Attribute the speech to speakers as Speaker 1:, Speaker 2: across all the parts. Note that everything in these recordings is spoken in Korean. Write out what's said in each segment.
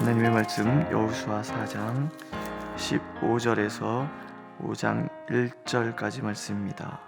Speaker 1: 하나님의 말씀 여호수아 4장 15절에서 5장 1절까지 말씀입니다.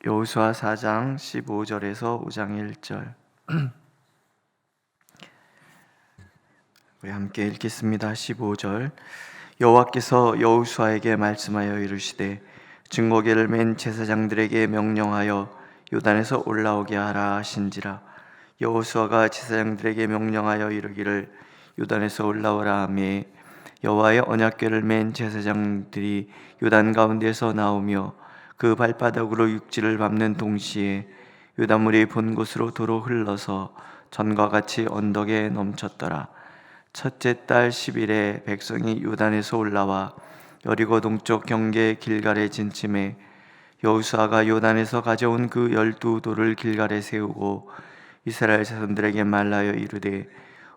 Speaker 1: 여호수아 4장 15절에서 5장 1절 우리 함께 읽겠습니다. 15절 여호와께서 여호수아에게 말씀하여 이르시되 증거궤를 맨 제사장들에게 명령하여 요단에서 올라오게 하라 하신지라. 여호수아가 제사장들에게 명령하여 이르기를 요단에서 올라오라 하매 여호와의 언약궤를 맨 제사장들이 요단 가운데서 나오며 그 발바닥으로 육지를 밟는 동시에 요단물이 본 곳으로 도로 흘러서 전과 같이 언덕에 넘쳤더라. 첫째 달 10일에 백성이 요단에서 올라와 여리고 동쪽 경계 길갈에 진침해 여호수아가 요단에서 가져온 그 12돌을 길갈에 세우고 이스라엘 자손들에게 말하여 이르되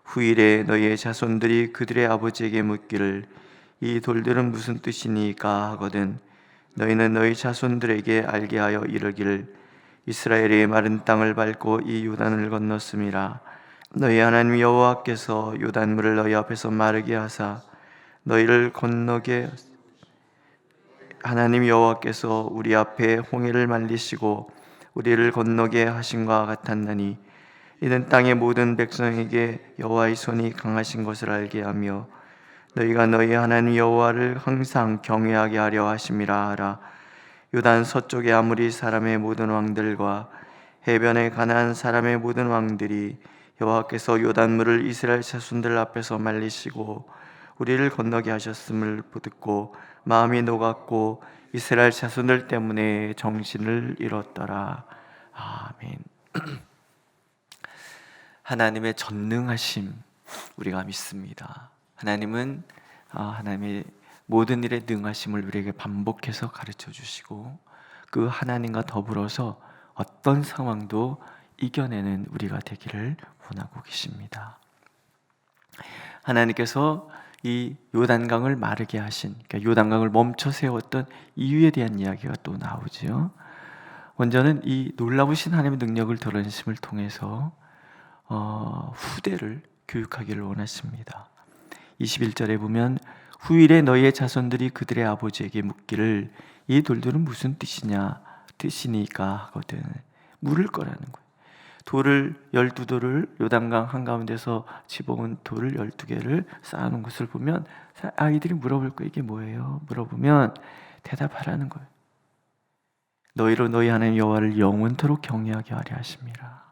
Speaker 1: 후일에 너희의 자손들이 그들의 아버지에게 묻기를 이 돌들은 무슨 뜻이니까 하거든 너희는 너희 자손들에게 알게 하여 이르기를 이스라엘이 마른 땅을 밟고 이 요단을 건넜음이라. 너희 하나님 여호와께서 요단물을 너희 앞에서 마르게 하사 너희를 건너게 하나님 여호와께서 우리 앞에 홍해를 말리시고 우리를 건너게 하신과 같았나니 이는 땅의 모든 백성에게 여호와의 손이 강하신 것을 알게 하며 너희가 너희 하나님 여호와를 항상 경외하게 하려 하심이라 하라. 요단 서쪽의 아모리 사람의 모든 왕들과 해변에 가나안 사람의 모든 왕들이 여호와께서 요단물을 이스라엘 자손들 앞에서 말리시고 우리를 건너게 하셨음을 듣고 마음이 녹았고 이스라엘 자손들 때문에 정신을 잃었더라. 아멘. 하나님의 전능하심 우리가 믿습니다. 하나님은 하나님의 모든 일에 능하심을 우리에게 반복해서 가르쳐 주시고 그 하나님과 더불어서 어떤 상황도 이겨내는 우리가 되기를 원하고 계십니다. 하나님께서 이 요단강을 마르게 하신, 그러니까 요단강을 멈춰 세웠던 이유에 대한 이야기가 또 나오죠. 먼저는 이 놀라우신 하나님의 능력을 드러내심을 통해서 후대를 교육하기를 원하십니다. 21절에 보면 후일에 너희의 자손들이 그들의 아버지에게 묻기를 이 돌들은 무슨 뜻이니까 하거든. 물을 거라는 거예요. 돌을 12돌을 요단강 한가운데서 집어온 돌을 12개를 쌓아놓은 것을 보면 아이들이 물어볼 거예요. 이게 뭐예요? 물어보면 대답하라는 거예요. 너희로 너희 하나님 여호와를 영원토록 경외하게 하려 하심이라.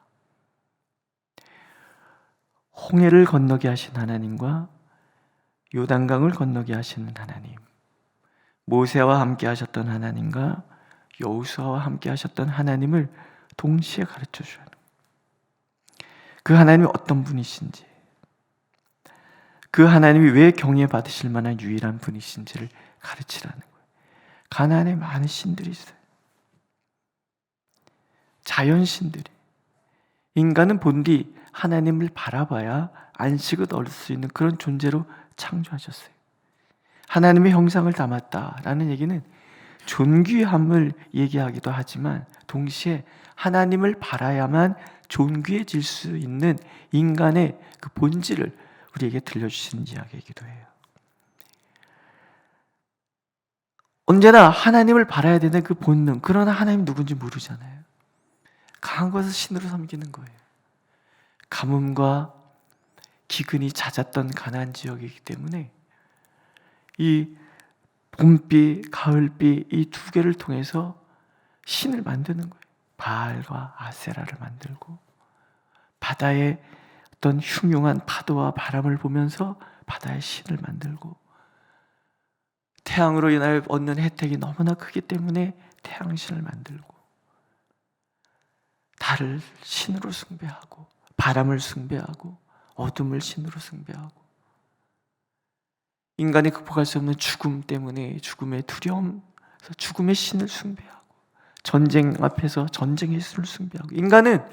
Speaker 1: 홍해를 건너게 하신 하나님과 요단강을 건너게 하시는 하나님, 모세와 함께 하셨던 하나님과 여호수아와 함께 하셨던 하나님을 동시에 가르쳐 주는 그 하나님이 어떤 분이신지, 그 하나님이 왜 경외받으실 만한 유일한 분이신지를 가르치라는 거예요. 가나안에 많은 신들이 있어요. 자연신들이. 인간은 본디 하나님을 바라봐야 안식을 얻을 수 있는 그런 존재로 창조하셨어요. 하나님의 형상을 담았다라는 얘기는 존귀함을 얘기하기도 하지만 동시에 하나님을 바라야만 존귀해질 수 있는 인간의 그 본질을 우리에게 들려주시는 이야기이기도 해요. 언제나 하나님을 바라야 되는 그 본능, 그러나 하나님 누군지 모르잖아요. 강한 것을 신으로 섬기는 거예요. 가뭄과 기근이 잦았던 가나안 지역이기 때문에 이 봄비, 가을비 이 두 개를 통해서 신을 만드는 거예요. 바알과 아세라를 만들고 바다의 어떤 흉흉한 파도와 바람을 보면서 바다의 신을 만들고 태양으로 인하여 얻는 혜택이 너무나 크기 때문에 태양신을 만들고 달을 신으로 숭배하고 바람을 숭배하고 어둠을 신으로 숭배하고 인간이 극복할 수 없는 죽음 때문에 죽음의 두려움, 죽음의 신을 숭배하고 전쟁 앞에서 전쟁의 신을 숭배하고 인간은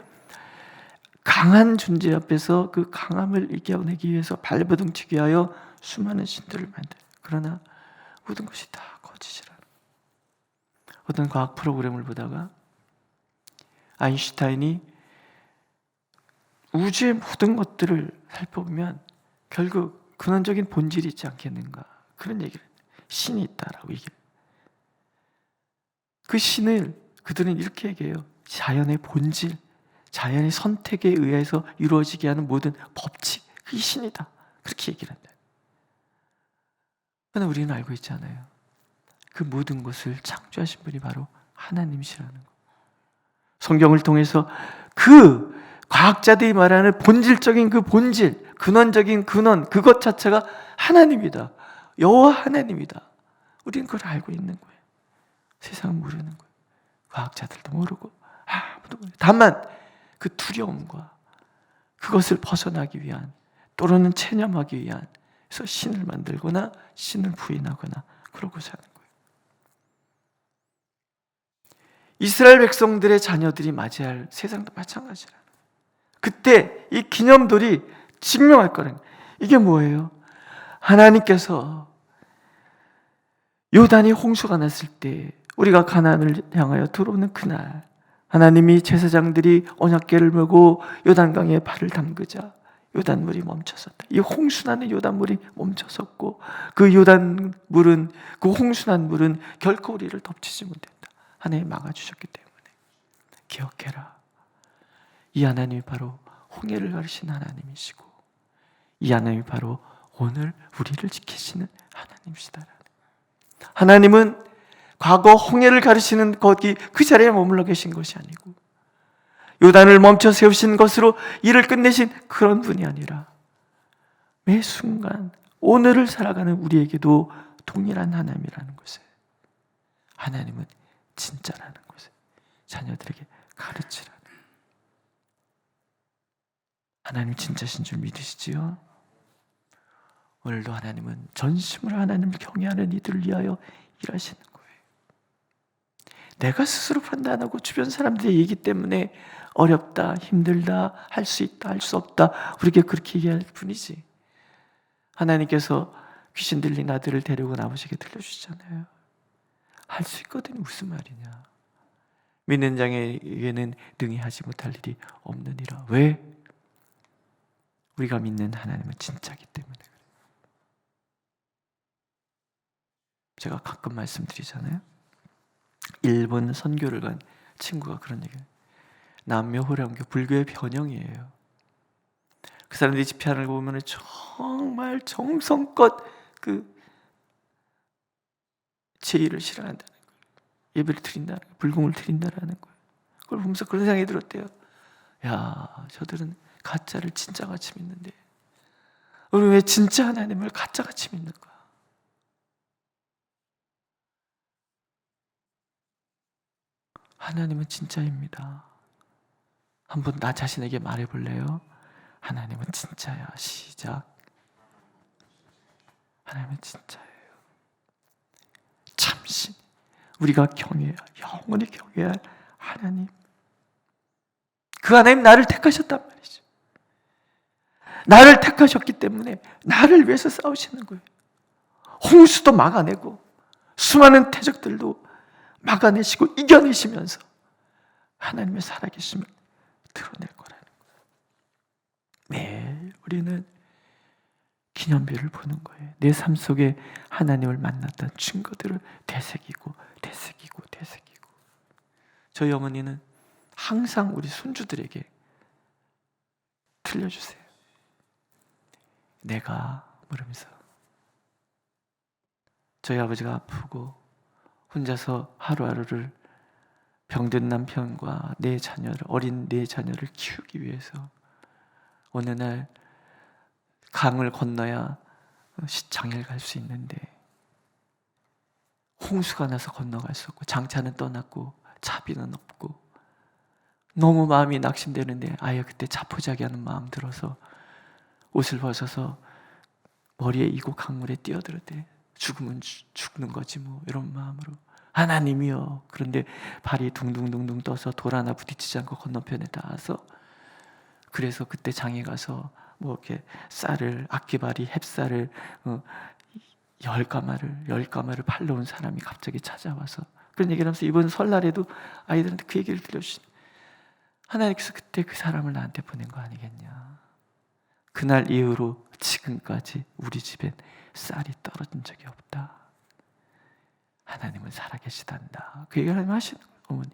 Speaker 1: 강한 존재 앞에서 그 강함을 이겨내기 위해서 발버둥치기 위하여 수많은 신들을 만들어요. 그러나 모든 것이 다 거짓이라는 어떤 과학 프로그램을 보다가 아인슈타인이 우주의 모든 것들을 살펴보면 결국 근원적인 본질이 있지 않겠는가, 그런 얘기를, 신이 있다라고 얘기를. 그 신을 그들은 이렇게 얘기해요. 자연의 본질, 자연의 선택에 의해서 이루어지게 하는 모든 법칙, 그게 신이다, 그렇게 얘기를 한다. 그러나 우리는 알고 있잖아요. 그 모든 것을 창조하신 분이 바로 하나님이시라는 거. 성경을 통해서 그 과학자들이 말하는 본질적인 그 본질, 근원적인 근원, 그것 자체가 하나님이다, 여호와 하나님이다, 우리는 그걸 알고 있는 거예요. 세상은 모르는 거예요. 과학자들도 모르고 아무도 모르고. 다만 그 두려움과 그것을 벗어나기 위한, 또는 체념하기 위한, 그래서 신을 만들거나 신을 부인하거나 그러고 사는 거예요. 이스라엘 백성들의 자녀들이 맞이할 세상도 마찬가지라. 그때 이 기념돌이 증명할 거라는 거예요. 이게 뭐예요? 하나님께서 요단이 홍수가 났을 때 우리가 가나안을 향하여 들어오는 그날, 하나님이 제사장들이 언약궤를 메고 요단강에 발을 담그자 요단물이 멈춰섰다. 이 홍수나는 요단물이 멈춰섰고, 그 요단물은, 그 홍수난 물은 결코 우리를 덮치지 못했다. 하나님이 막아주셨기 때문에. 기억해라, 이 하나님이 바로 홍해를 가르신 하나님이시고, 이 하나님이 바로 오늘 우리를 지키시는 하나님이시다라는. 하나님은 과거 홍해를 가르시는 거기 그 자리에 머물러 계신 것이 아니고, 요단을 멈춰 세우신 것으로 일을 끝내신 그런 분이 아니라, 매 순간 오늘을 살아가는 우리에게도 동일한 하나님이라는 것을, 하나님은 진짜라는 것을 자녀들에게 가르치라는. 하나님 진짜신 줄 믿으시지요? 오늘도 하나님은 전심으로 하나님을 경외하는 이들을 위하여 일하시는 거예요. 내가 스스로 판단하고 주변 사람들의 얘기 때문에 어렵다, 힘들다, 할 수 있다, 할 수 없다, 우리에게 그렇게 얘기할 뿐이지, 하나님께서 귀신 들린 아들을 데려온 아버지에게 들려주시잖아요. 할 수 있거든요. 무슨 말이냐, 믿는 자에게는 능히 하지 못할 일이 없느니라. 왜? 우리가 믿는 하나님은 진짜기 때문에 그래요. 제가 가끔 말씀드리잖아요. 일본 선교를 간 친구가 그런 얘기해요. 남묘 호량교, 불교의 변형이에요. 그 사람들이 집회하는 거 보면 정말 정성껏 그 제의를 실현한다는 거예요. 예배를 드린다는 거예요. 불공을 드린다는 거예요. 그걸 보면서 그런 생각이 들었대요. 야, 저들은 가짜를 진짜같이 믿는데 우리 왜 진짜 하나님을 가짜같이 믿는가? 하나님은 진짜입니다. 한번 나 자신에게 말해볼래요? 하나님은 진짜야. 시작. 하나님은 진짜예요. 참신, 우리가 경외해야, 영원히 경외할 하나님. 그 하나님 나를 택하셨단 말이죠. 나를 택하셨기 때문에 나를 위해서 싸우시는 거예요. 홍수도 막아내고 수많은 태적들도 막아내시고 이겨내시면서 하나님의 살아계심을 드러낼 거라는 거예요. 매일 우리는 기념비를 보는 거예요. 내 삶 속에 하나님을 만났던 증거들을 되새기고 되새기고 되새기고. 저희 어머니는 항상 우리 손주들에게 들려주세요. 내가 물으면서, 저희 아버지가 아프고 혼자서 하루하루를 병든 남편과 내 자녀를, 어린 내 자녀를 키우기 위해서 어느 날 강을 건너야 장애를 갈 수 있는데 홍수가 나서 건너갈 수 없고, 장차는 떠났고 차비는 없고 너무 마음이 낙심되는데 아예 그때 자포자기하는 마음 들어서 옷을 벗어서 머리에 이고 강물에 뛰어들었대. 죽으면 죽는 거지 뭐, 이런 마음으로. 하나님이여. 그런데 발이 둥둥둥둥 떠서 돌 하나 부딪히지 않고 건너편에 닿아서, 그래서 그때 장에 가서 뭐 이렇게 쌀을, 악기발이 햅쌀을 10가마를 팔러 온 사람이 갑자기 찾아와서 그런 얘기를 하면서 이번 설날에도 아이들한테 그 얘기를 들려주시네. 하나님께서 그때 그 사람을 나한테 보낸 거 아니겠냐. 그날 이후로 지금까지 우리 집엔 쌀이 떨어진 적이 없다. 하나님은 살아계시단다. 그 얘기를 하나님 하시는 거예요, 어머니.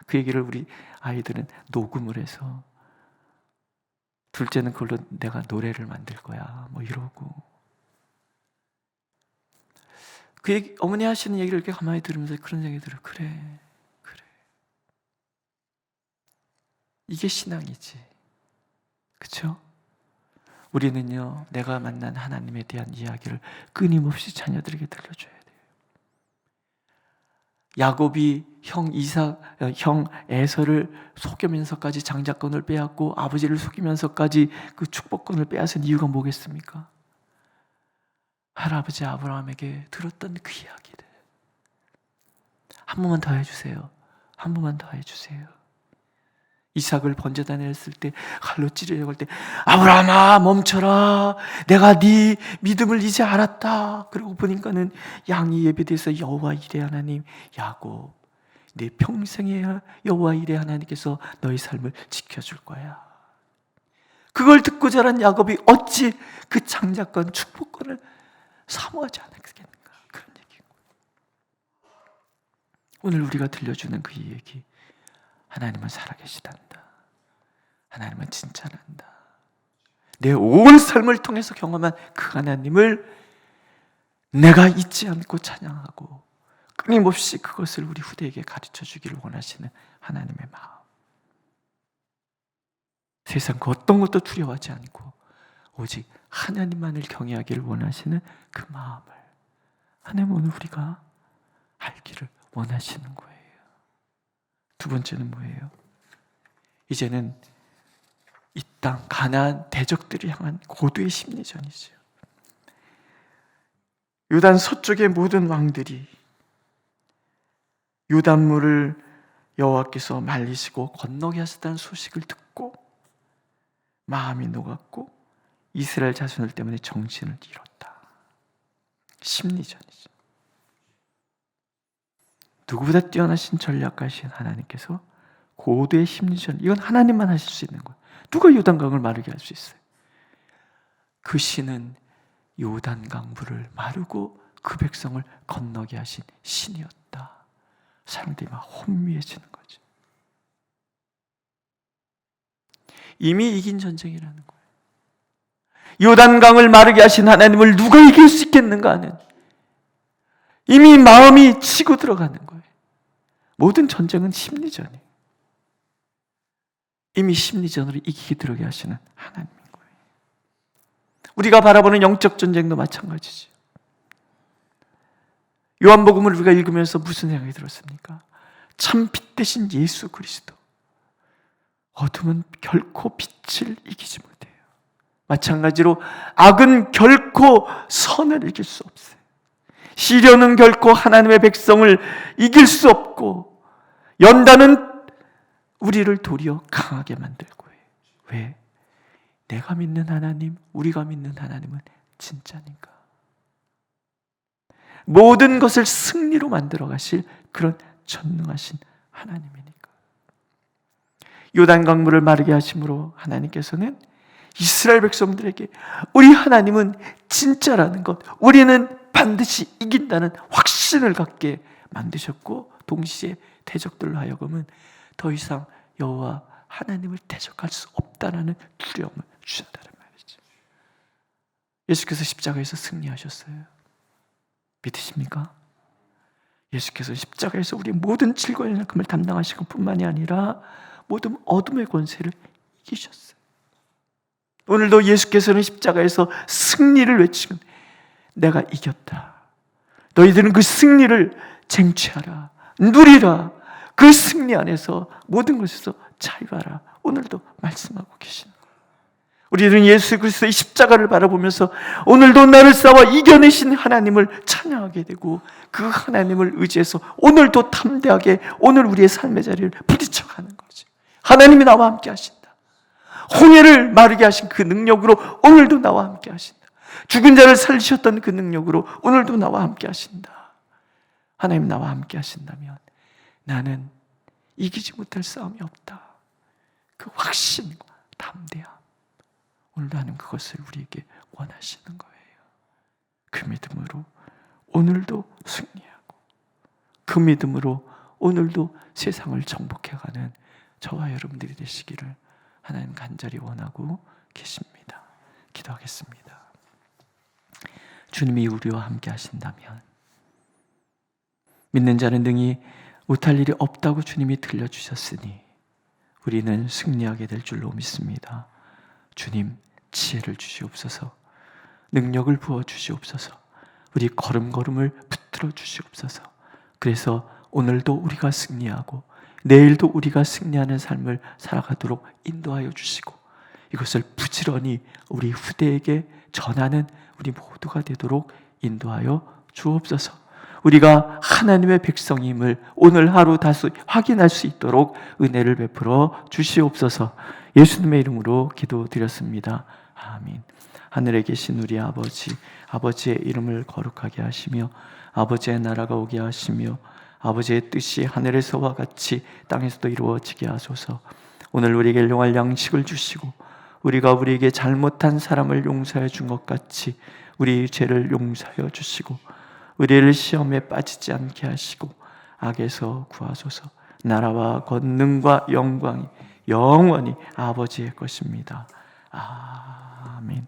Speaker 1: 그 얘기를 우리 아이들은 녹음을 해서, 둘째는 그걸로 내가 노래를 만들 거야 뭐 이러고. 그 얘기, 어머니 하시는 얘기를 이렇게 가만히 들으면서 그런 생각이 들어요. 그래. 이게 신앙이지. 그렇죠? 우리는요, 내가 만난 하나님에 대한 이야기를 끊임없이 자녀들에게 들려줘야 돼요. 야곱이 형 에서를 속이면서까지 장자권을 빼앗고 아버지를 속이면서까지 그 축복권을 빼앗은 이유가 뭐겠습니까? 할아버지 아브라함에게 들었던 그 이야기들. 한 번만 더 해주세요. 한 번만 더 해주세요. 이삭을 번제단에 했을 때 칼로 찌르려고 할 때 아브라함아 멈춰라, 내가 네 믿음을 이제 알았다. 그러고 보니까는 양이 예배돼서 여호와 이레 하나님, 야곱 내 평생에 여호와 이레 하나님께서 너희 삶을 지켜줄 거야. 그걸 듣고 자란 야곱이 어찌 그 장자권 축복권을 사모하지 않았겠는가. 그런 얘기고, 오늘 우리가 들려주는 그 얘기, 하나님은 살아계시단다. 하나님은 진짜란다. 내 온 삶을 통해서 경험한 그 하나님을 내가 잊지 않고 찬양하고 끊임없이 그것을 우리 후대에게 가르쳐 주기를 원하시는 하나님의 마음. 세상 그 어떤 것도 두려워하지 않고 오직 하나님만을 경외하기를 원하시는 그 마음을 하나님은 오늘 우리가 알기를 원하시는 거예요. 두 번째는 뭐예요? 이제는 이 땅 가나안 대적들을 향한 고도의 심리전이죠. 요단 서쪽의 모든 왕들이 요단물을 여호와께서 말리시고 건너게 하셨다는 소식을 듣고 마음이 녹았고 이스라엘 자손들 때문에 정신을 잃었다. 심리전이죠. 누구보다 뛰어나신 전략가신 하나님께서 고도의 심리전, 이건 하나님만 하실 수 있는 거예요. 누가 요단강을 마르게 할 수 있어요? 그 신은 요단강물을 마르고 그 백성을 건너게 하신 신이었다. 사람들이 막 혼미해지는 거죠. 이미 이긴 전쟁이라는 거예요. 요단강을 마르게 하신 하나님을 누가 이길 수 있겠는가 하는, 이미 마음이 치고 들어가는 거예요. 모든 전쟁은 심리전이에요. 이미 심리전으로 이기게 들어게 하시는 하나님인 거예요. 우리가 바라보는 영적 전쟁도 마찬가지죠. 요한복음을 우리가 읽으면서 무슨 생각이 들었습니까? 참 빛 대신 예수 그리스도. 어둠은 결코 빛을 이기지 못해요. 마찬가지로 악은 결코 선을 이길 수 없어요. 시련은 결코 하나님의 백성을 이길 수 없고, 연단은 우리를 도리어 강하게 만들 거예요. 왜? 내가 믿는 하나님, 우리가 믿는 하나님은 진짜니까. 모든 것을 승리로 만들어 가실 그런 전능하신 하나님이니까. 요단강물을 마르게 하심으로 하나님께서는 이스라엘 백성들에게 우리 하나님은 진짜라는 것, 우리는 반드시 이긴다는 확신을 갖게 만드셨고, 동시에 대적들로 하여금은 더 이상 여호와 하나님을 대적할 수 없다라는 두려움을 주셨다는 말이죠. 예수께서 십자가에서 승리하셨어요. 믿으십니까? 예수께서 십자가에서 우리 모든 질고의 약함을 담당하신 것뿐만이 아니라 모든 어둠의 권세를 이기셨어요. 오늘도 예수께서는 십자가에서 승리를 외치는, 내가 이겼다. 너희들은 그 승리를 쟁취하라. 누리라. 그 승리 안에서 모든 것에서 자유하라. 오늘도 말씀하고 계시는 거예요. 우리는 예수 그리스도의 십자가를 바라보면서 오늘도 나를 싸워 이겨내신 하나님을 찬양하게 되고, 그 하나님을 의지해서 오늘도 담대하게 오늘 우리의 삶의 자리를 부딪혀가는 거지. 하나님이 나와 함께 하신다. 홍해를 마르게 하신 그 능력으로 오늘도 나와 함께 하신다. 죽은 자를 살리셨던 그 능력으로 오늘도 나와 함께 하신다. 하나님 나와 함께 하신다면 나는 이기지 못할 싸움이 없다.
Speaker 2: 그 확신과 담대함, 오늘도 하나님 그것을 우리에게 원하시는 거예요. 그 믿음으로 오늘도 승리하고, 그 믿음으로 오늘도 세상을 정복해가는 저와 여러분들이 되시기를 하나님 간절히 원하고 계십니다. 기도하겠습니다. 주님이 우리와 함께 하신다면 믿는 자는 능히 못할 일이 없다고 주님이 들려주셨으니 우리는 승리하게 될 줄로 믿습니다. 주님, 지혜를 주시옵소서, 능력을 부어주시옵소서, 우리 걸음걸음을 붙들어 주시옵소서. 그래서 오늘도 우리가 승리하고 내일도 우리가 승리하는 삶을 살아가도록 인도하여 주시고, 이것을 부지런히 우리 후대에게 전하는 우리 모두가 되도록 인도하여 주옵소서. 우리가 하나님의 백성임을 오늘 하루 다시 확인할 수 있도록 은혜를 베풀어 주시옵소서. 예수님의 이름으로 기도드렸습니다. 아멘. 하늘에 계신 우리 아버지, 아버지의 이름을 거룩하게 하시며 아버지의 나라가 오게 하시며 아버지의 뜻이 하늘에서와 같이 땅에서도 이루어지게 하소서. 오늘 우리에게 일용할 양식을 주시고 우리가 우리에게 잘못한 사람을 용서해 준 것 같이 우리 죄를 용서하여 주시고 우리를 시험에 빠지지 않게 하시고 악에서 구하소서. 나라와 권능과 영광이 영원히 아버지의 것입니다. 아멘.